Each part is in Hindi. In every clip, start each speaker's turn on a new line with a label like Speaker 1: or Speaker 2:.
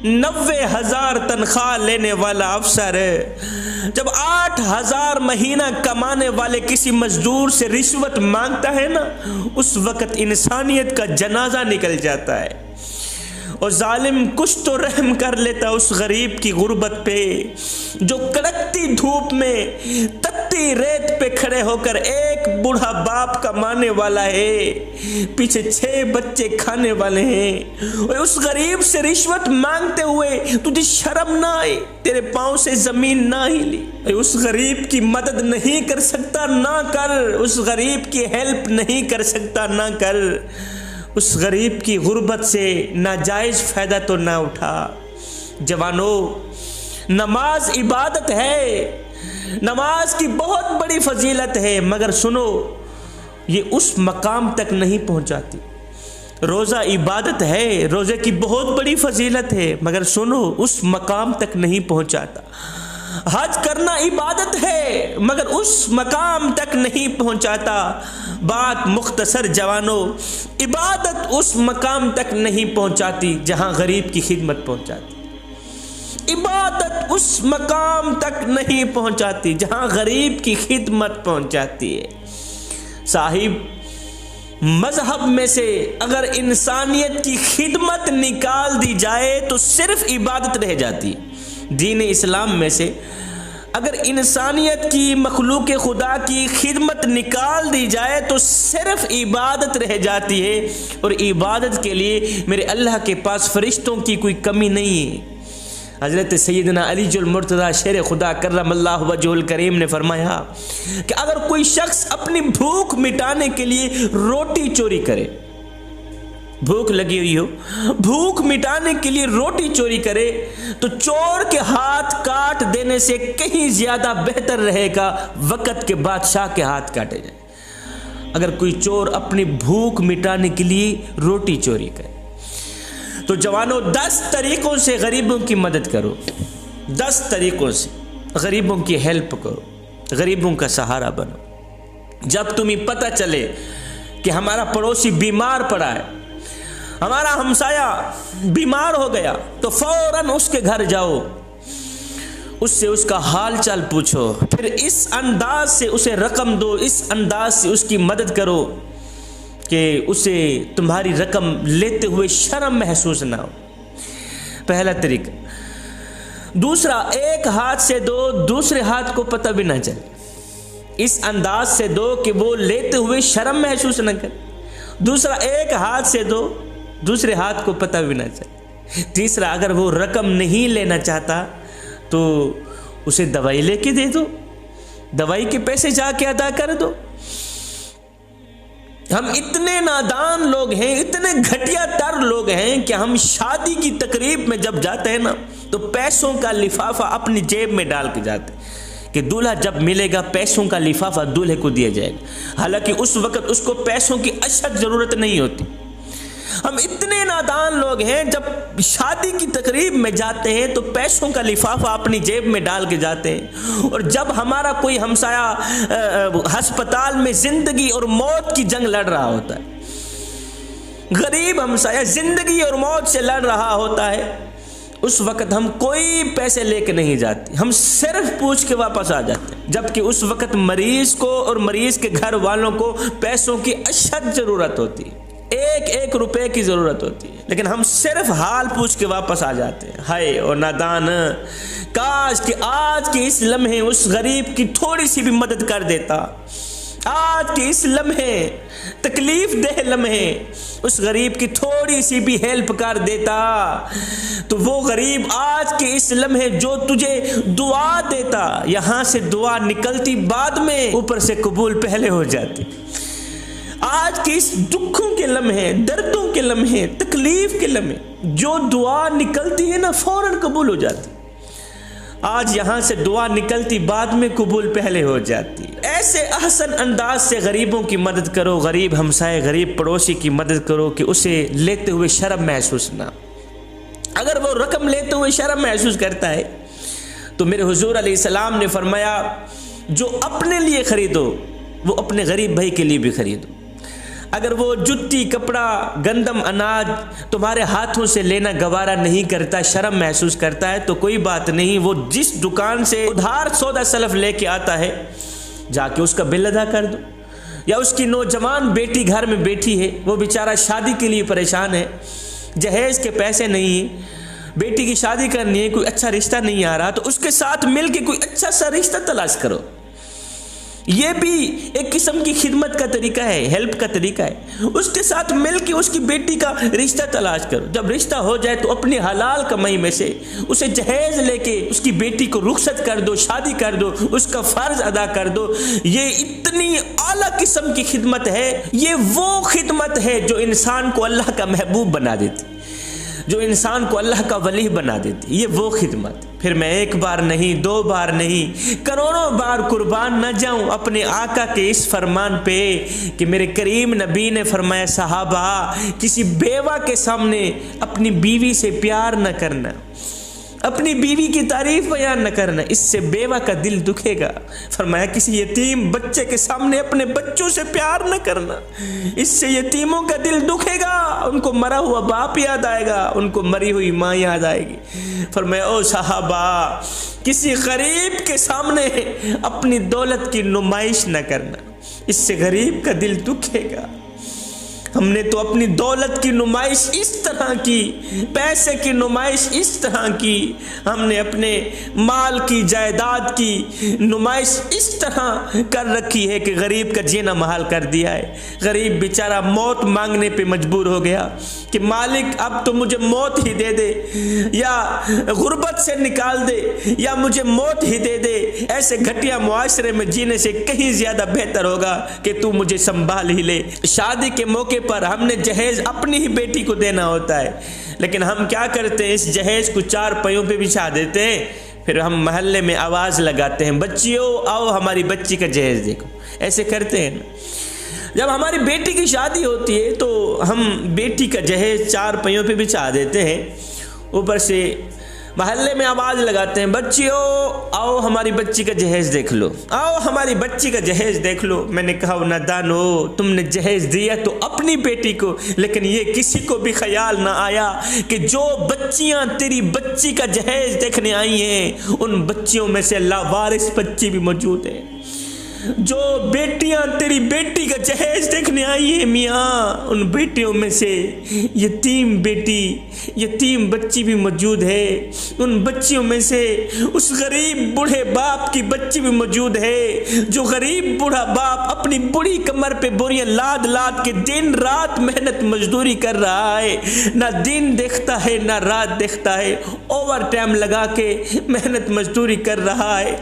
Speaker 1: 90,000 तनख्वाह लेने वाला अफसर, जब 8,000 महीना कमाने वाले किसी मजदूर से रिश्वत मांगता है ना, उस वक्त इंसानियत का जनाजा निकल जाता है। और जालिम कुछ तो रहम कर लेता उस गरीब की गुर्बत पे, जो कड़कती धूप में तत्ती रेत पे खड़े होकर एक बूढ़ा बाप कमाने वाला है, पीछे 6 बच्चे खाने वाले हैं, और उस गरीब से रिश्वत मांगते हुए तुझे शर्म ना आई, तेरे पांव से जमीन ना हिली। उस गरीब की मदद नहीं कर सकता ना कर, उस गरीब की हेल्प नहीं कर सकता ना कर, उस गरीब की गुर्बत से नाजायज फायदा तो ना उठा। जवानों, नमाज इबादत है, नमाज की बहुत बड़ी फजीलत है, मगर सुनो ये उस मकाम तक नहीं पहुंचाती। रोज़ा इबादत है, रोज़े की बहुत बड़ी फजीलत है, मगर सुनो उस मकाम तक नहीं पहुंचाता। हज करना इबादत है, मगर उस मकाम तक नहीं पहुंचाता। बात मुख्तसर जवानों, इबादत उस मकाम तक नहीं पहुंचाती जहां गरीब की खिदमत पहुंचाती। इबादत उस मकाम तक नहीं पहुंचाती जहां गरीब की खिदमत पहुंचाती है। साहिब, मजहब में से अगर इंसानियत की खिदमत निकाल दी जाए तो सिर्फ इबादत रह जाती है। दीन इस्लाम में से अगर इंसानियत की, मखलूक खुदा की खिदमत निकाल दी जाए तो सिर्फ इबादत रह जाती है। और इबादत के लिए मेरे अल्लाह के पास फरिश्तों की कोई कमी नहीं है। हज़रत सैयदना अली जुल मुर्तज़ा शेर खुदा कर्रमल्लाहु वजहुल करीम ने फरमाया कि अगर कोई शख्स अपनी भूख मिटाने के लिए रोटी चोरी करे, भूख लगी हुई हो, भूख मिटाने के लिए रोटी चोरी करे, तो चोर के हाथ काट देने से कहीं ज्यादा बेहतर रहेगा वक़्त के बादशाह के हाथ काटे जाए। अगर कोई चोर अपनी भूख मिटाने के लिए रोटी चोरी करे तो जवानों 10 तरीकों से गरीबों की मदद करो, 10 तरीकों से गरीबों की हेल्प करो, गरीबों का सहारा बनो। जब तुम्हें पता चले कि हमारा पड़ोसी बीमार पड़ा है, हमारा हमसाया बीमार हो गया, तो फौरन उसके घर जाओ, उससे उसका हाल चाल पूछो, फिर इस अंदाज से उसे रकम दो, इस अंदाज से उसकी मदद करो कि उसे तुम्हारी रकम लेते हुए शर्म महसूस ना हो। पहला तरीका। दूसरा, एक हाथ से दो, दूसरे हाथ को पता भी ना चले, इस अंदाज से दो कि वो लेते हुए शर्म महसूस ना करे। दूसरा, एक हाथ से दो, दूसरे हाथ को पता भी ना चले। तीसरा, अगर वो रकम नहीं लेना चाहता तो उसे दवाई लेके दे दो, दवाई के पैसे जाके अदा कर दो। हम इतने नादान लोग हैं, इतने घटिया तर लोग हैं कि हम शादी की तकरीब में जब जाते हैं ना तो पैसों का लिफाफा अपनी जेब में डाल के जाते हैं कि दूल्हा जब मिलेगा पैसों का लिफाफा दूल्हे को दिया जाएगा, हालांकि उस वक्त उसको पैसों की अशद जरूरत नहीं होती। हम इतने नादान लोग हैं, जब शादी की तकरीब में जाते हैं तो पैसों का लिफाफा अपनी जेब में डाल के जाते हैं, और जब हमारा कोई हमसाया अस्पताल में जिंदगी और मौत की जंग लड़ रहा होता है, गरीब हमसाया जिंदगी और मौत से लड़ रहा होता है, उस वक्त हम कोई पैसे लेके नहीं जाते, हम सिर्फ पूछ के वापस आ जाते हैं। जबकि उस वक्त मरीज को और मरीज के घर वालों को पैसों की अशद जरूरत होती है, एक एक रुपए की जरूरत होती है, लेकिन हम सिर्फ हाल पूछ के वापस आ जाते हैं। हाय और नादान, काश कि आज के इस लम्हे उस गरीब की थोड़ी सी भी मदद कर देता। आज के इस लम्हे, तकलीफ देह लम्हे, उस गरीब की थोड़ी सी भी हेल्प कर देता तो वो गरीब आज के इस लम्हे जो तुझे दुआ देता, यहां से दुआ निकलती बाद में, ऊपर से कबूल पहले हो जाती। आज के इस दुखों के लम्हे, दर्दों के लम्हे, तकलीफ के लम्हे, जो दुआ निकलती है ना फौरन कबूल हो जाती। आज यहां से दुआ निकलती बाद में, कबूल पहले हो जाती। ऐसे अहसन अंदाज से गरीबों की मदद करो, गरीब हमसाए, गरीब पड़ोसी की मदद करो कि उसे लेते हुए शर्म महसूस ना। अगर वो रकम लेते हुए शर्म महसूस करता है तो मेरे हुजूर अलैहिस्सलाम ने फरमाया, जो अपने लिए खरीदो वो अपने गरीब भाई के लिए भी खरीदो। अगर वो जुत्ती, कपड़ा, गंदम, अनाज तुम्हारे हाथों से लेना गवारा नहीं करता, शर्म महसूस करता है, तो कोई बात नहीं, वो जिस दुकान से उधार सौदा सलफ लेके आता है जाके उसका बिल अदा कर दो। या उसकी नौजवान बेटी घर में बैठी है, वो बेचारा शादी के लिए परेशान है, जहेज के पैसे नहीं है, बेटी की शादी करनी है, कोई अच्छा रिश्ता नहीं आ रहा, तो उसके साथ मिलके कोई अच्छा सा रिश्ता तलाश करो। ये भी एक किस्म की खिदमत का तरीका है, हेल्प का तरीका है। उसके साथ मिलके उसकी बेटी का रिश्ता तलाश करो। जब रिश्ता हो जाए तो अपनी हलाल कमाई में से उसे जहेज लेके उसकी बेटी को रुखसत कर दो, शादी कर दो, उसका फर्ज अदा कर दो। ये इतनी आला किस्म की खिदमत है। ये वो खिदमत है जो इंसान को अल्लाह का महबूब बना देती, जो इंसान को अल्लाह का वली बना देती। ये वो खिदमत। फिर मैं एक बार नहीं, दो बार नहीं, करोड़ों बार कुर्बान न जाऊं अपने आका के इस फरमान पे कि मेरे करीम नबी ने फरमाया, सहाबा, किसी बेवा के सामने अपनी बीवी से प्यार न करना, अपनी बीवी की तारीफ बयान न करना, इससे बेवा का दिल दुखेगा। फरमाया किसी यतीम बच्चे के सामने अपने बच्चों से प्यार न करना, इससे यतीमों का दिल दुखेगा, उनको मरा हुआ बाप याद आएगा, उनको मरी हुई माँ याद आएगी। फरमाया ओ साहबा, किसी गरीब के सामने अपनी दौलत की नुमाइश न करना, इससे गरीब का दिल दुखेगा। हमने तो अपनी दौलत की नुमाइश इस तरह की, पैसे की नुमाइश इस तरह की, हमने अपने माल की, जायदाद की नुमाइश इस तरह कर रखी है कि गरीब का जीना महाल कर दिया है। गरीब बेचारा मौत मांगने पे मजबूर हो गया कि मालिक अब तो मुझे मौत ही दे दे, या गुर्बत से निकाल दे, या मुझे मौत ही दे दे। ऐसे घटिया मुआशरे में जीने से कहीं ज्यादा बेहतर होगा कि तू मुझे संभाल ही ले। शादी के मौके पर हमने जहेज अपनी ही बेटी को देना होता है, लेकिन हम क्या करते हैं, इस जहेज को 4 पहियों पे बिछा देते हैं, फिर हम मोहल्ले में आवाज लगाते हैं, बच्चियों आओ हमारी बच्ची का जहेज देखो। ऐसे करते हैं ना। जब हमारी बेटी की शादी होती है तो हम बेटी का जहेज 4 पहियों पे बिछा देते हैं, ऊपर से मोहल्ले में आवाज लगाते हैं, बच्चियों आओ हमारी बच्ची का जहेज देख लो, आओ हमारी बच्ची का जहेज देख लो। मैंने कहा नादानो, तुमने जहेज दिया तो अपनी बेटी को, लेकिन ये किसी को भी ख्याल ना आया कि जो बच्चियां तेरी बच्ची का जहेज देखने आई हैं, उन बच्चियों में से लावारिस बच्ची भी मौजूद है। जो बेटियां तेरी बेटी का जहेज देखने आई है मियाँ, उन बेटियों में से यतीम बेटी, यतीम बच्ची भी मौजूद है। उन बच्चियों में से उस गरीब बूढ़े बाप की बच्ची भी मौजूद है, जो गरीब बूढ़ा बाप अपनी बुढ़ी कमर पे बोरियां लाद लाद के दिन रात मेहनत मजदूरी कर रहा है, ना दिन देखता है ना रात देखता है, ओवर टाइम लगा के मेहनत मजदूरी कर रहा है।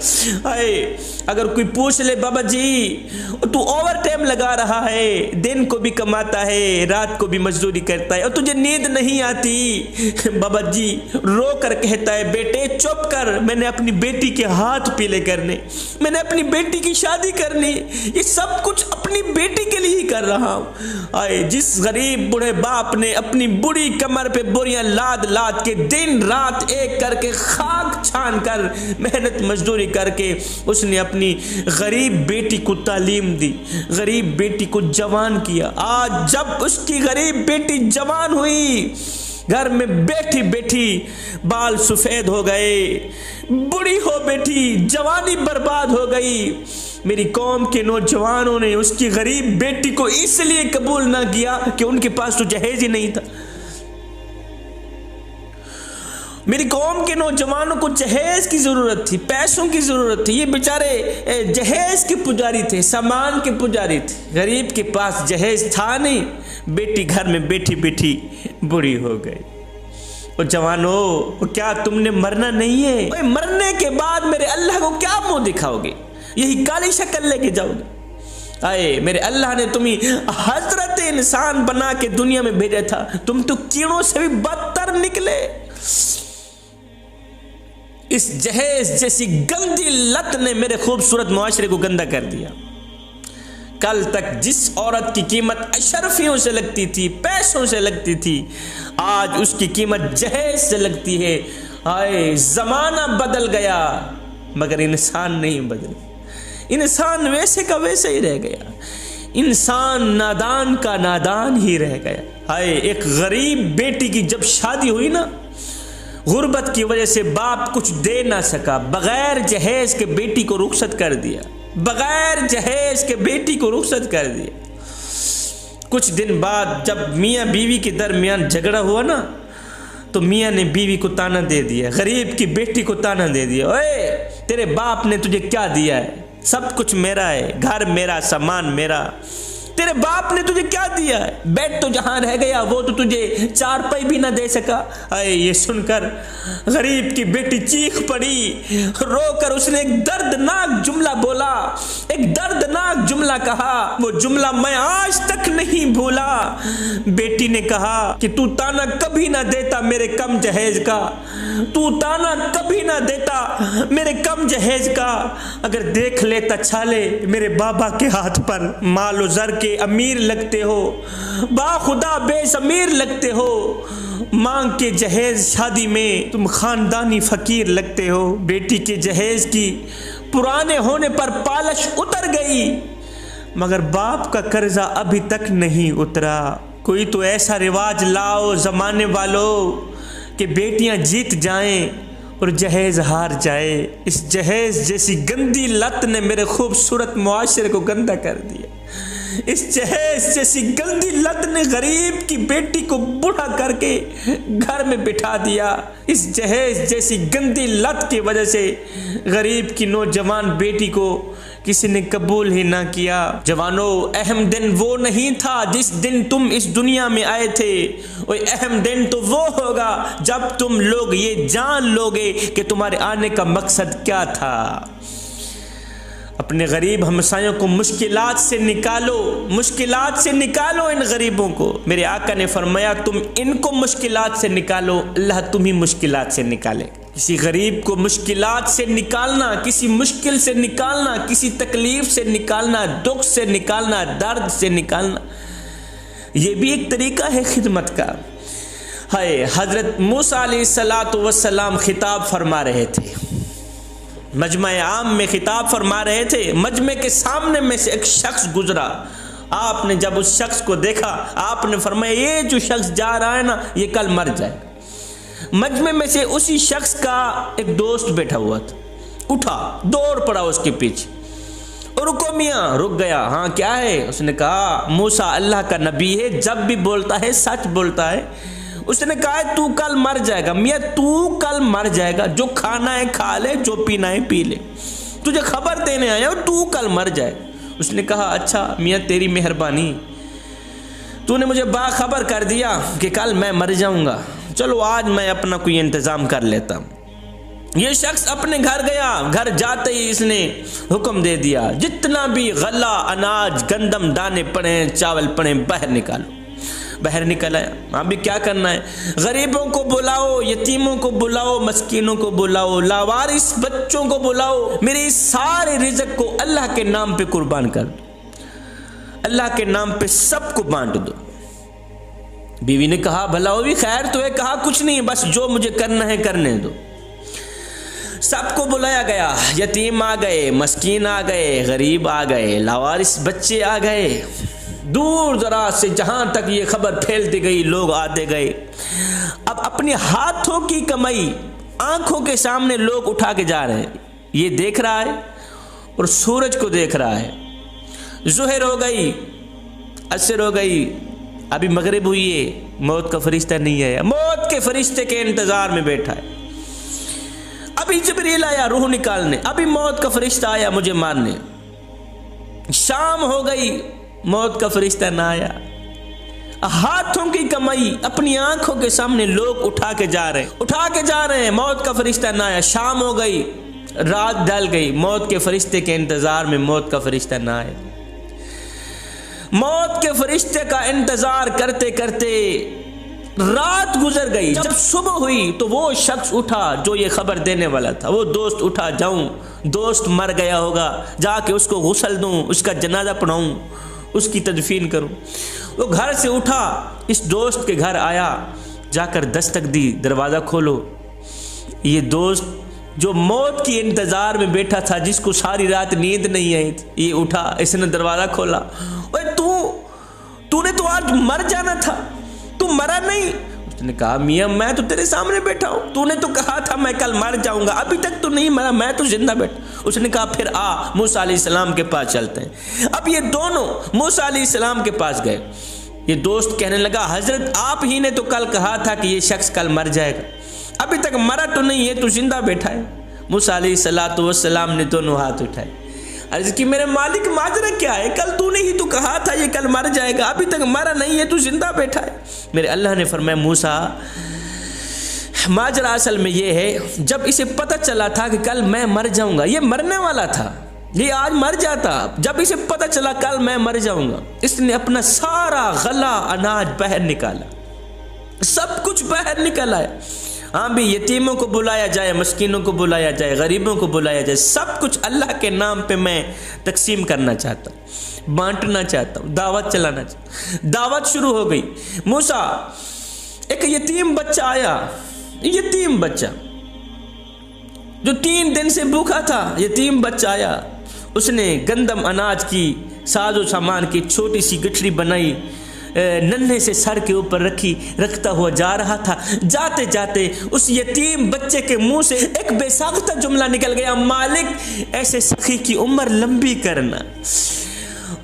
Speaker 1: अगर कोई पूछ ले, बाबा जी तू ओवर टाइम लगा रहा है, दिन को भी कमाता है, रात को भी मजदूरी करता है, और तुझे नींद नहीं आती? बाबा जी रो कर कहता है, बेटे चुप कर, मैंने अपनी बेटी के हाथ पीले करने, मैंने अपनी बेटी की शादी करनी, ये सब कुछ अपनी बेटी के लिए ही कर रहा हूं। जिस गरीब बूढ़े बाप ने अपनी बुढ़ी कमर पे बोरियां लाद लाद के दिन रात एक करके खाक छान कर मेहनत मजदूरी करके उसने अपनी गरीब बेटी को तालीम दी, गरीब बेटी को जवान किया। आज जब उसकी गरीब बेटी जवान हुई, घर में बैठी बैठी बाल सफेद हो गए, बूढ़ी हो बैठी, जवानी बर्बाद हो गई। मेरी कौम के नौजवानों ने उसकी गरीब बेटी को इसलिए कबूल ना किया कि उनके पास तो जहेज ही नहीं था। मेरी कौम के नौजवानों को जहेज की जरूरत थी, पैसों की जरूरत थी। ये बेचारे जहेज के पुजारी थे, सामान के पुजारी थे। गरीब के पास जहेज था नहीं, बेटी घर में बैठी बैठी बूढ़ी हो गई। और जवानों, क्या तुमने मरना नहीं है? ओए, मरने के बाद मेरे अल्लाह को क्या मुंह दिखाओगे? यही काली शक्ल लेके जाओगे? आए, मेरे अल्लाह ने तुम्हें हजरत इंसान बना के दुनिया में भेजा था, तुम तो कीड़ों से भी बदतर निकले। इस जहेज जैसी गंदी लत ने मेरे खूबसूरत मुआशरे को गंदा कर दिया। कल तक जिस औरत की कीमत अशरफियों से लगती थी, पैसों से लगती थी, आज उसकी कीमत जहेज से लगती है। हाय, जमाना बदल गया मगर इंसान नहीं बदल, इंसान वैसे का वैसे ही रह गया। इंसान नादान का नादान ही रह गया। हाय, एक गरीब बेटी की जब शादी हुई ना, गुर्बत की वजह से बाप कुछ दे ना सका, बगैर जहेज के बेटी को रुखसत कर दिया, बगैर जहेज के बेटी को रुखसत कर दिया। कुछ दिन बाद जब मियाँ बीवी के दरमियान झगड़ा हुआ ना, तो मियाँ ने बीवी को ताना दे दिया, गरीब की बेटी को ताना दे दिया, ओए तेरे बाप ने तुझे क्या दिया है? सब कुछ मेरा है, घर मेरा, सामान मेरा। तेरे बाप ने तुझे क्या दिया है? बेड तो जहां रह गया वो तो तुझे चारपाई भी ना दे सका। अरे ये सुनकर गरीब की बेटी चीख पड़ी, रोकर उसने एक दर्दनाक जुमला बोला, एक दर्दनाक जुमला कहा। वो जुमला मैं आज तक नहीं भूला। बेटी ने कहा कि तू ताना कभी ना देता मेरे कम जहेज का, तू ताना कभी ना देता मेरे कम जहेज का। अगर देख लेता छाले मेरे बाबा के हाथ पर, मालो जर के अमीर लगते हो, बाखुदा बेसमीर लगते हो, मांग के जहेज शादी में तुम खानदानी फकीर लगते हो। बेटी के जहेज की पुराने होने पर पालिश उतर गई, मगर बाप का कर्जा अभी तक नहीं उतरा। कोई तो ऐसा रिवाज लाओ जमाने वालों कि बेटियां जीत जाएं और जहेज हार जाए। इस जहेज जैसी गंदी लत ने मेरे खूबसूरत मुआशरे को गंदा कर दिया। इस जहेज जैसी गंदी लत ने गरीब की बेटी को बूढ़ा करके घर में बिठा दिया। इस जहेज जैसी गंदी लत की वजह से गरीब की नौजवान बेटी को किसी ने कबूल ही ना किया। जवानों, अहम दिन वो नहीं था जिस दिन तुम इस दुनिया में आए थे, और अहम दिन तो वो होगा जब तुम लोग ये जान लोगे कि तुम्हारे आने का मकसद क्या था। अपने गरीब हमसायों को मुश्किलात से निकालो, मुश्किलात से निकालो इन गरीबों को। मेरे आका ने फरमाया तुम इनको मुश्किलात से निकालो, अल्लाह तुम्हें मुश्किलात से निकाले। किसी गरीब को मुश्किलात से निकालना, किसी मुश्किल से निकालना, किसी तकलीफ से निकालना, दुख से निकालना, दर्द से निकालना, ये भी एक तरीका है खिदमत का। हाय, हजरत मूसा अलैहिस्सलातु वस्सलाम खिताब फरमा रहे थे, मजमे आम में खिताब फरमा रहे थे। मजमे के सामने में से एक शख्स गुजरा। आपने जब उस शख्स को देखा, आपने फरमाया ये जो शख्स जा रहा है ना, ये कल मर जाएगा। मजमे में से उसी शख्स का एक दोस्त बैठा हुआ था, उठा, दौड़ पड़ा उसके पीछे, और रुको मियाँ, रुक गया। हाँ क्या है? उसने कहा मूसा अल्लाह का नबी है, जब भी बोलता है सच बोलता है। उसने कहा तू कल मर जाएगा। मियाँ तू कल मर जाएगा, जो खाना है खा ले, जो पीना है पी ले, तुझे खबर देने आया हूं, तू कल मर जाए। उसने कहा अच्छा मियाँ तेरी मेहरबानी, तूने मुझे बाखबर कर दिया कि कल मैं मर जाऊंगा, चलो आज मैं अपना कोई इंतजाम कर लेता हूं। ये शख्स अपने घर गया। घर जाते ही इसने हुक्म दे दिया जितना भी गला, अनाज, गंदम दाने पड़े, चावल पड़े, बाहर निकालो। बाहर निकल आया। अभी क्या करना है? गरीबों को बुलाओ, यतीमों को बुलाओ, मस्कीनों को बुलाओ, लावारिस बच्चों को बुलाओ, मेरे इस सारे रिज़्क को अल्लाह के नाम पे कुर्बान कर दो, अल्लाह के नाम पे सबको बांट दो। बीवी ने कहा भला वो भी खैर तो है। कहा कुछ नहीं, बस जो मुझे करना है करने दो। सबको बुलाया गया, यतीम आ गए, मस्कीन आ गए, गरीब आ गए, लावारिस बच्चे आ गए। दूर दराज से जहां तक ये खबर फैलती गई लोग आते गए। अब अपने हाथों की कमाई आंखों के सामने लोग उठा के जा रहे हैं। ये देख रहा है और सूरज को देख रहा है। ज़ुहर हो गई, असर हो गई, अभी मगरिब हुई है, मौत का फरिश्ता नहीं आया। मौत के फरिश्ते के इंतजार में बैठा है। अभी जिब्रील आया रूह निकालने, अभी मौत का फरिश्ता आया मुझे मारने। शाम हो गई, मौत का फरिश्ता ना आया। हाथों की कमाई अपनी आंखों के सामने लोग उठा के जा रहे हैं, मौत का फरिश्ता ना आया। शाम हो गई, रात ढल गई, मौत के फरिश्ते के इंतजार में मौत का फरिश्ता ना आया। मौत के फरिश्ते का इंतजार करते करते रात गुजर गई। जब सुबह हुई तो वो शख्स उठा जो ये खबर देने वाला था। वो दोस्त उठा, जाऊं, दोस्त मर गया होगा, जाके उसको गुस्ल दूं, उसका जनाजा पढ़ाऊं, उसकी तदफीन करूं। वो घर से उठा, इस दोस्त के घर आया, जाकर दस्तक दी, दरवाज़ा खोलो। ये दोस्त जो मौत की इंतजार में बैठा था, जिसको सारी रात नींद नहीं आई थी, ये उठा, इसने दरवाजा खोला, ओए तूने तो आज मर जाना था, तू मरा नहीं। उसने कहा मियां मैं तो तेरे सामने बैठा हूं, तूने तो कहा था मैं कल मर जाऊंगा, अभी तक तो नहीं मरा, मैं तो जिंदा बैठा। उसने कहा फिर आ मूसा अलैहिस्सलाम के पास चलते हैं। अब ये दोनों मूसा अलैहिस्सलाम के पास गए। ये दोस्त कहने लगा हजरत आप ही ने तो कल कहा था कि ये शख्स कल मर जाएगा, अभी तक मरा तो नहीं है, तो जिंदा बैठा है। मूसा अलैहिस्सलाम ने दोनों हाथ उठाए, अर्ज की मेरे मालिक माजरा क्या है, कल तूने ही तो कहा था ये कल मर जाएगा, अभी तक मरा नहीं है, तू जिंदा बैठा है। मेरे अल्लाह ने फरमाया मूसा माजरा असल में ये है, जब इसे पता चला था कि कल मैं मर जाऊंगा, ये मरने वाला था, ये आज मर जाता, जब इसे पता चला कल मैं मर जाऊंगा, इसने अपना सारा गला अनाज बाहर निकाला, सब कुछ बाहर निकाला है। हाँ भी यतीमों को बुलाया जाए, मस्कीनों को बुलाया जाए, गरीबों को बुलाया जाए, सब कुछ अल्लाह के नाम पे मैं तकसीम करना चाहता हूँ, बांटना चाहता हूँ, दावत चलाना चाहता हूँ। दावत शुरू हो गई। मूसा एक यतीम बच्चा आया, यतीम बच्चा जो 3 दिन से भूखा था, यतीम बच्चा आया, उसने गंदम अनाज की साजो सामान की छोटी सी गठरी बनाई, नन्हे से सर के ऊपर रखता हुआ जा रहा था। जाते जाते उस यतीम बच्चे के मुंह से एक बेसाख्ता जुमला निकल गया, मालिक ऐसे सखी की उम्र लंबी करना,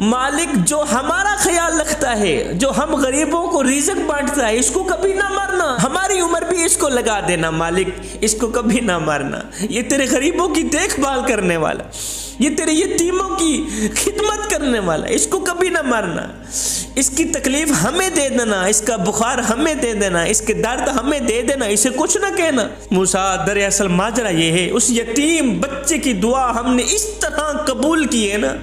Speaker 1: मालिक जो हमारा ख्याल रखता है, जो हम गरीबों को रिज़्क बांटता है, इसको कभी ना मारना, हमारी उम्र भी इसको लगा देना मालिक, इसको कभी ना मारना, ये तेरे गरीबों की देखभाल करने वाला, ये तेरे यतीमों की खिदमत करने वाला, इसको कभी ना मारना, इसकी तकलीफ हमें दे देना, इसका बुखार हमें दे देना, इसके दर्द हमें दे देना, इसे कुछ ना कहना। मूसा दरअसल माजरा ये है, उस यतीम बच्चे की दुआ हमने इस तरह कबूल की है ना,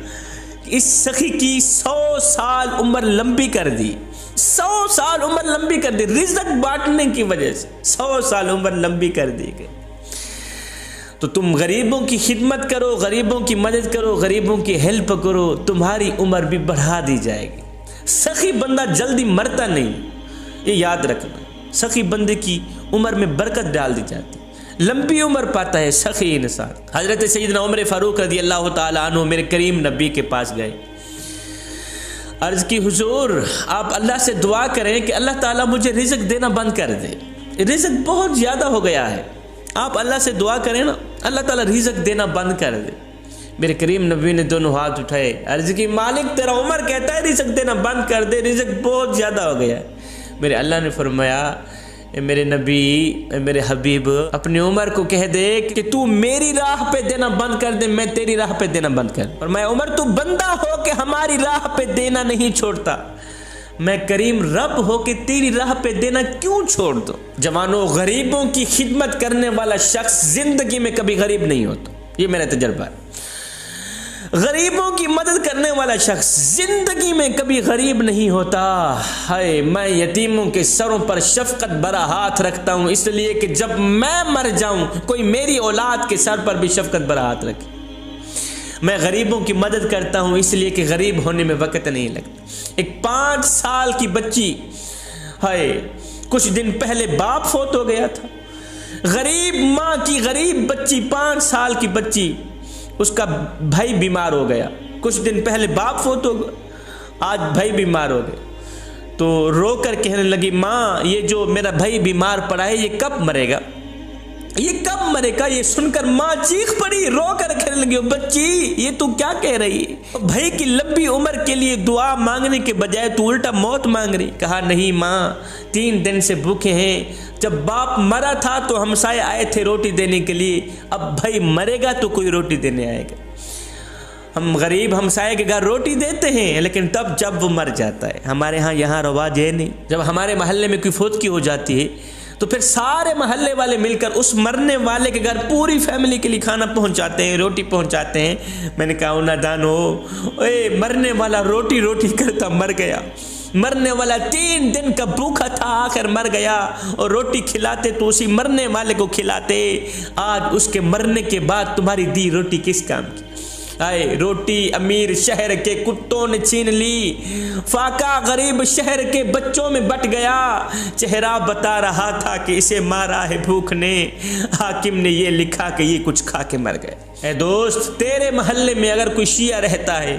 Speaker 1: इस सखी की 100 साल उम्र लंबी कर दी, 100 साल उम्र लंबी कर दी, रिज़्क बांटने की वजह से 100 साल उम्र लंबी कर दी गई। तो तुम गरीबों की खिदमत करो, गरीबों की मदद करो, गरीबों की हेल्प करो, तुम्हारी उम्र भी बढ़ा दी जाएगी। सखी बंदा जल्दी मरता नहीं, ये याद रखना, सखी बंदे की उम्र में बरकत डाल दी जाती, लंबी उम्र पाता है सखी इंसान। हजरत सैयदना उमर फारूक रज़ी अल्लाह ताला अन्हु मेरे करीम नबी के पास गए, अर्ज की हुजूर आप अल्लाह से दुआ करें कि अल्लाह ताला मुझे रिज़्क देना बंद कर दे, रिज़्क बहुत ज़्यादा हो गया है, आप अल्लाह से दुआ करें ना, अल्लाह ताला रिज़्क देना बंद कर दे। मेरे करीम नबी ने दोनों हाथ उठाए, अर्ज की मालिक तेरा उमर कहता है रिज़्क देना बंद कर दे, रिज़्क बहुत ज़्यादा हो गया है। मेरे अल्लाह ने फरमाया मेरे नबी, मेरे हबीब, अपनी उमर को कह दे कि तू मेरी राह पे देना बंद कर दे, मैं तेरी राह पे देना बंद कर। और मैं उमर तू बंदा हो के हमारी राह पे देना नहीं छोड़ता, मैं करीम रब हो के तेरी राह पे देना क्यों छोड़ दो। जवानों, गरीबों की खिदमत करने वाला शख्स जिंदगी में कभी गरीब नहीं होता, ये मेरा तजर्बा है। गरीबों की मदद करने वाला शख्स जिंदगी में कभी गरीब नहीं होता। हाय, मैं यतीमों के सरों पर शफकत भरा हाथ रखता हूँ, इसलिए कि जब मैं मर जाऊं कोई मेरी औलाद के सर पर भी शफकत भरा हाथ रखे। मैं गरीबों की मदद करता हूँ इसलिए कि गरीब होने में वक्त नहीं लगता। एक 5 साल की बच्ची, हाय, कुछ दिन पहले बाप फोत हो गया था, गरीब माँ की गरीब बच्ची, 5 साल की बच्ची, उसका भाई बीमार हो गया, कुछ दिन पहले बाप फोत हो गया, आज भाई बीमार हो गए, तो रोकर कहने लगी माँ ये जो मेरा भाई बीमार पड़ा है ये कब मरेगा, ये कब मरेगा। ये सुनकर माँ चीख पड़ी, रोकर कहने लगी बच्ची ये तू क्या कह रही है, भाई की लंबी उम्र के लिए दुआ मांगने के बजाय तू उल्टा मौत मांग रही। कहा नहीं माँ, 3 दिन से भूखे हैं, जब बाप मरा था तो हमसाए आए थे रोटी देने के लिए, अब भाई मरेगा तो कोई रोटी देने आएगा। हम गरीब हमसाए के घर रोटी देते हैं, लेकिन तब जब वो मर जाता है। हमारे यहाँ रवाज है नहीं, जब हमारे मोहल्ले में कोई फौतगी हो जाती है तो फिर सारे मोहल्ले वाले मिलकर उस मरने वाले के घर पूरी फैमिली के लिए खाना पहुंचाते हैं, रोटी पहुंचाते हैं। मैंने कहा नादान हो, ओए मरने वाला रोटी रोटी करता मर गया, मरने वाला 3 दिन का भूखा था आखिर मर गया, और रोटी खिलाते तो उसी मरने वाले को खिलाते। आज उसके मरने के बाद तुम्हारी दी रोटी किस काम की। आए रोटी अमीर शहर के कुत्तों ने छीन ली, फाका गरीब शहर के बच्चों में बट गया। चेहरा बता रहा था कि इसे मारा है भूख ने, हाकिम ने ये लिखा कि ये कुछ खा के मर गए। ए दोस्त, तेरे मोहल्ले में अगर कोई शिया रहता है,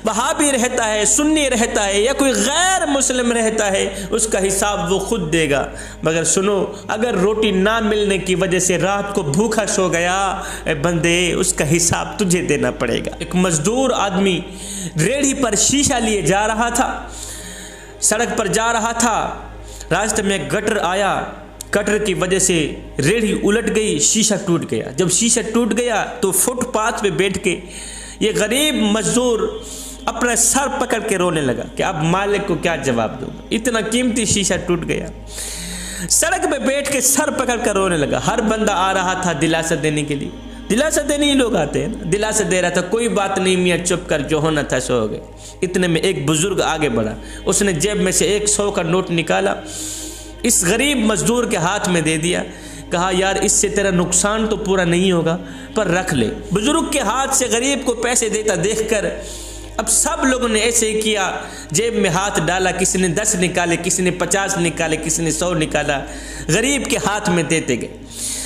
Speaker 1: वहाबी रहता है, सुन्नी रहता है या कोई गैर मुस्लिम रहता है, उसका हिसाब वो खुद देगा। मगर सुनो, अगर रोटी ना मिलने की वजह से रात को भूखा सो गया, बंदे उसका हिसाब तुझे देना पड़ेगा। एक मजदूर आदमी रेहड़ी पर शीशा लिए जा रहा था, सड़क पर जा रहा था, रास्ते में गटर आया, कटर की वजह से रेहड़ी उलट गई, शीशा टूट गया। जब शीशा टूट गया तो फुटपाथ पे बैठ के ये गरीब मजदूर अपना सर पकड़ के रोने लगा कि अब मालिक को क्या जवाब दूंगा, इतना कीमती शीशा टूट गया। सड़क पे बैठ के सर पकड़ कर रोने लगा। हर बंदा आ रहा था दिलासा देने के लिए, दिलासा देने ही लोग आते हैं, दिलासा दे रहा था, कोई बात नहीं मियाँ चुप कर, जो होना था सो हो गए। इतने में एक बुजुर्ग आगे बढ़ा, उसने जेब में से 100 का नोट निकाला, इस गरीब मजदूर के हाथ में दे दिया। कहा यार इससे तेरा नुकसान तो पूरा नहीं होगा पर रख ले। बुजुर्ग के हाथ से गरीब को पैसे देता देखकर अब सब लोगों ने ऐसे ही किया, जेब में हाथ डाला, किसी ने 10 निकाले, किसी ने 50 निकाले, किसी ने 100 निकाला, गरीब के हाथ में देते गए,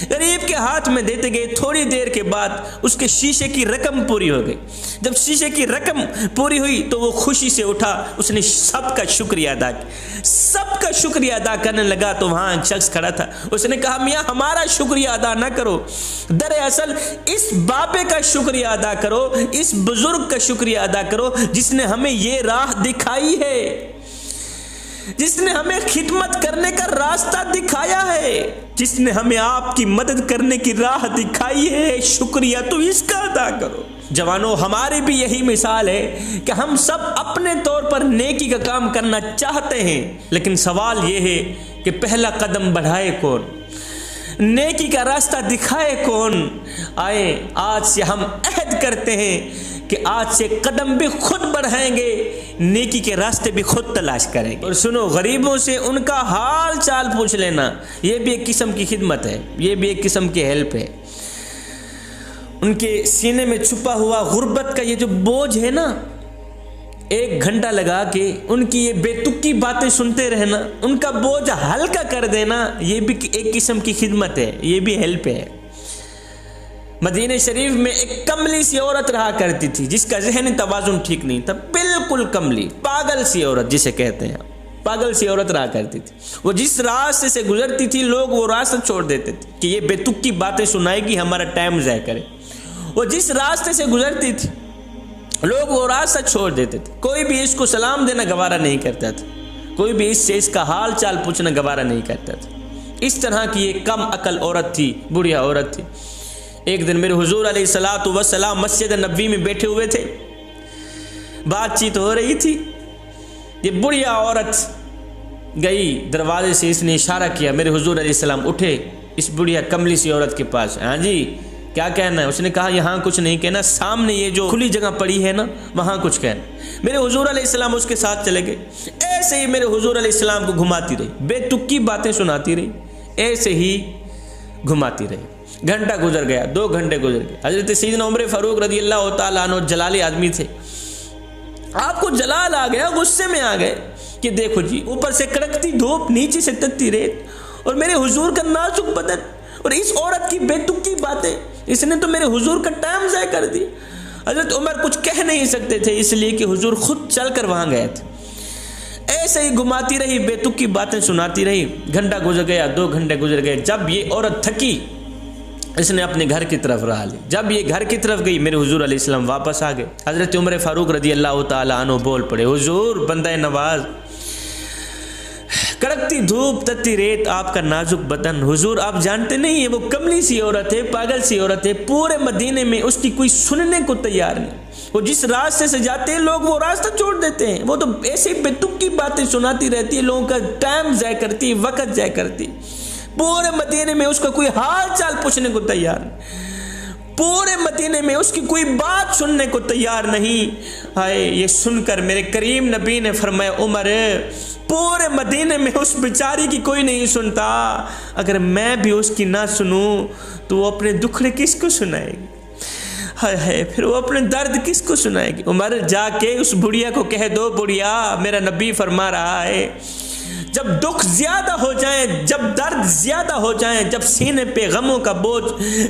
Speaker 1: गरीब के हाथ में देते गए। थोड़ी देर के बाद उसके शीशे की रकम पूरी हो गई। जब शीशे की रकम पूरी हुई तो वो खुशी से उठा, उसने सबका शुक्रिया अदा किया, सबका शुक्रिया अदा करने लगा। तो वहां एक शख्स खड़ा था, उसने कहा मियाँ हमारा शुक्रिया अदा ना करो, दरअसल इस बापे का शुक्रिया अदा करो, इस बुजुर्ग का शुक्रिया अदा करो जिसने हमें ये राह दिखाई है, जिसने हमें खिदमत करने का रास्ता दिखाया है, जिसने हमें आपकी मदद करने की राह दिखाई है, शुक्रिया तो इसका अदा करो। जवानों, हमारी भी यही मिसाल है कि हम सब अपने तौर पर नेकी का काम करना चाहते हैं, लेकिन सवाल यह है कि पहला कदम बढ़ाए कौन, नेकी का रास्ता दिखाए कौन। आए आज से हम अहद करते हैं कि आज से कदम भी खुद बढ़ाएंगे, नेकी के रास्ते भी खुद तलाश करेंगे। और सुनो, गरीबों से उनका हाल चाल पूछ लेना, यह भी एक किस्म की खिदमत है, यह भी एक किस्म की हेल्प है। उनके सीने में छुपा हुआ गुर्बत का ये जो बोझ है ना, 1 घंटा लगा के उनकी ये बेतुकी बातें सुनते रहना, उनका बोझ हल्का कर देना, ये भी एक किस्म की खिदमत है, ये भी हेल्प है। मदीने शरीफ में एक कमली सी औरत रहा करती थी जिसका ज़हनी तवाज़ुन ठीक नहीं था, बिल्कुल कमली, पागल सी औरत जिसे कहते हैं, पागल सी औरत रहा करती थी। वो जिस रास्ते से गुजरती थी लोग वो रास्ता छोड़ देते थे कि ये बेतुकी बातें सुनाएगी, हमारा टाइम ज़ाया करे। वो जिस रास्ते से गुजरती थी लोग वो रास्ता छोड़ देते थे। कोई भी इसको सलाम देना गवारा नहीं करता था, कोई भी इससे इसका हाल चाल पूछना गवारा नहीं करता था। इस तरह की एक कम अकल औरत थी, बुढ़िया औरत थी। एक दिन मेरे हुजूर अलैहिस्सलातु वस्सलाम मस्जिद नबवी में बैठे हुए थे, बातचीत हो रही थी। ये बुढ़िया औरत गई दरवाजे से, इसने इशारा किया, मेरे हुजूर अलैहिस्सलाम उठे इस बुढ़िया कमली सी औरत के पास। हाँ जी, क्या कहना है? उसने कहा यहाँ कुछ नहीं कहना, सामने ये जो खुली जगह पड़ी है ना वहाँ कुछ कहना। मेरे हुजूर अलैहिस्सलाम उसके साथ चले गए। ऐसे ही मेरे हुजूर अलैहिस्सलाम को घुमाती रही, बेतुकी बातें सुनाती रही, ऐसे ही घुमाती रही। घंटा गुजर गया, 2 घंटे गुजर गए। हजरत सैयदना उमर फारूक रज़ियल्लाहु ताला अन्हु जलाली आदमी थे, आपको जलाल आ गया, गुस्से में आ गए कि देखो जी, ऊपर से कड़कती धूप, नीचे से तत्ती रेत, और मेरे हुजूर का नाजुक बदन, और इस औरत की बेतुकी बातें, इसने तो मेरे हुजूर का टाइम ज़ाया कर दिया। हजरत उमर कुछ कह नहीं सकते थे, इसलिए कि हुजूर खुद चलकर वहां गए थे। ऐसे ही घुमाती रही, बेतुकी बातें सुनाती रही। घंटा गुजर गया, 2 घंटे गुजर गए। जब ये औरत थकी, इसने अपने घर की तरफ रहा ली। जब ये घर की तरफ गई, मेरे हुजूर अलैहिस्सलाम वापस आ गए। हजरत उमर फारूक रज़ियल्लाहु ताला अन्हु बोल पड़े, हुजूर बंदा नवाज, कड़कती धूप, तत्ती रेत, आपका नाजुक बदन, हुजूर आप जानते नहीं है वो कमली सी औरत है, पागल सी औरत है, पूरे मदीने में उसकी कोई सुनने को तैयार नहीं। वो जिस रास्ते से जाते हैं लोग वो रास्ता छोड़ देते हैं, वो तो ऐसी बेतुकी बातें सुनाती रहती है, लोगों का टाइम ज़ाया करती, वक्त ज़ाया करती। पूरे मदीने में उसका कोई हाल चाल पूछने को तैयार नहीं, पूरे मदीने में उसकी कोई बात सुनने को तैयार नहीं। हाय, ये सुनकर मेरे करीम नबी ने फरमाया, उमर पूरे मदीने में उस बेचारी की कोई नहीं सुनता, अगर मैं भी उसकी ना सुनूं तो वो अपने दुखड़े किसको सुनाएगी। हाय हाय, फिर वो अपने दर्द किसको सुनाएगी? उमर जाके उस बुढ़िया को कह दो, बुढ़िया मेरा नबी फरमा रहा है जब दुख ज्यादा हो जाए, जब दर्द ज्यादा हो जाए, जब सीने पे गमों का बोझ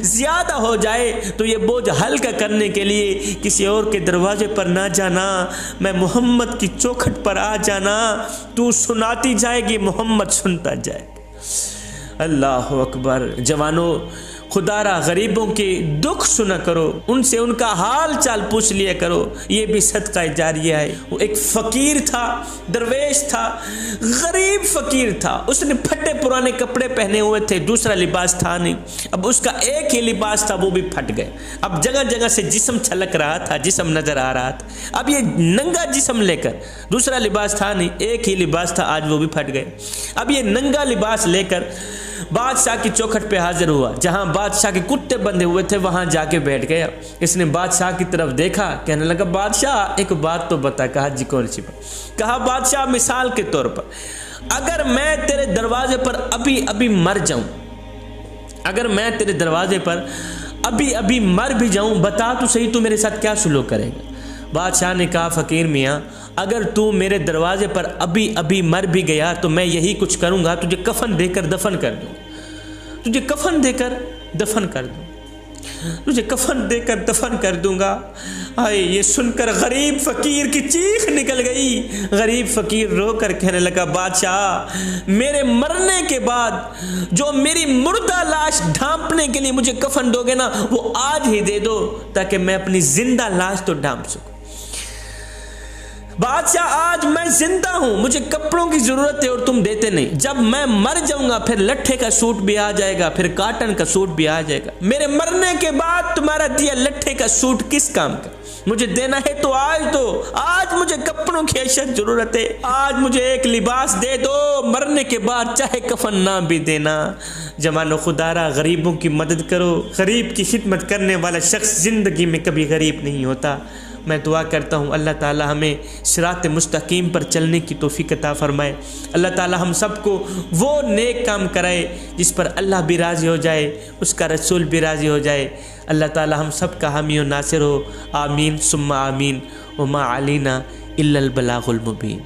Speaker 1: ज्यादा हो जाए, तो ये बोझ हल्का करने के लिए किसी और के दरवाजे पर ना जाना, मैं मोहम्मद की चौखट पर आ जाना। तू सुनाती जाएगी, मोहम्मद सुनता जाएगा। अल्लाह अकबर। जवानों, खुदारा गरीबों के दुख सुना करो, उनसे उनका हाल चाल पूछ लिया करो, ये भी सदका जारिया है। वो एक फकीर था, दरवेश था, गरीब फकीर था, उसने फटे पुराने कपड़े पहने हुए थे, दूसरा लिबास था नहीं। अब उसका एक ही लिबास था, वो भी फट गए। अब जगह जगह से जिस्म छलक रहा था, जिस्म नजर आ रहा था। अब ये नंगा जिस्म लेकर, दूसरा लिबास था नहीं, एक ही लिबास था, आज वो भी फट गए। अब ये नंगा लिबास लेकर बादशाह की चौखट पे हाजिर हुआ। जहां बादशाह के कुत्ते बंधे हुए थे वहां जाके बैठ गया। इसने बादशाह की तरफ देखा, कहने लगा, बादशाह एक बात तो बता। कहा, जी कौन सी बात? कहा, बादशाह मिसाल के तौर पर अगर मैं तेरे दरवाजे पर अभी अभी मर जाऊं, अगर मैं तेरे दरवाजे पर अभी अभी मर भी जाऊं, बता तो सही तू मेरे साथ क्या सुलूक करेगा? बादशाह ने कहा, फकीर मियाँ, अगर तू मेरे दरवाजे पर अभी अभी मर भी गया तो मैं यही कुछ करूंगा, तुझे कफन देकर दफन कर दूंगा, तुझे कफन देकर दफन कर दूंगा, तुझे कफन देकर दफन कर दूंगा। हाय, ये सुनकर गरीब फकीर की चीख निकल गई। गरीब फकीर रोकर कहने लगा, बादशाह मेरे मरने के बाद जो मेरी मुर्दा लाश ढांपने के लिए मुझे कफन दोगे ना, वो आज ही दे दो, ताकि मैं अपनी जिंदा लाश तो ढांप सकूं। बादशाह, आज मैं जिंदा हूं, मुझे कपड़ों की जरूरत है और तुम देते नहीं। जब मैं मर जाऊंगा फिर लट्ठे का सूट भी आ जाएगा, फिर काटन का सूट भी आ जाएगा। मेरे मरने के बाद तुम्हारा दिया लट्ठे का सूट किस काम का? मुझे देना है तो आज दो। आज मुझे कपड़ों की अशद जरूरत है, आज मुझे एक लिबास दे दो, मरने के बाद चाहे कफन ना भी देना। जमानो खुदारा, गरीबों की मदद करो। गरीब की खिदमत करने वाला शख्स जिंदगी में कभी गरीब नहीं होता। मैं दुआ करता हूँ अल्लाह ताला हमें सिरात मुस्तकीम पर चलने की तौफीक अता फरमाए। अल्लाह ताला हम सबको वो नेक काम कराए जिस पर अल्लाह भी राज़ी हो जाए, उसका रसूल भी राज़ी हो जाए। अल्लाह ताला हम सब का हामी और नासिर हो। आमीन सुम्मा आमीन। वमा अलीना इल्लल बलागुल मुबीन।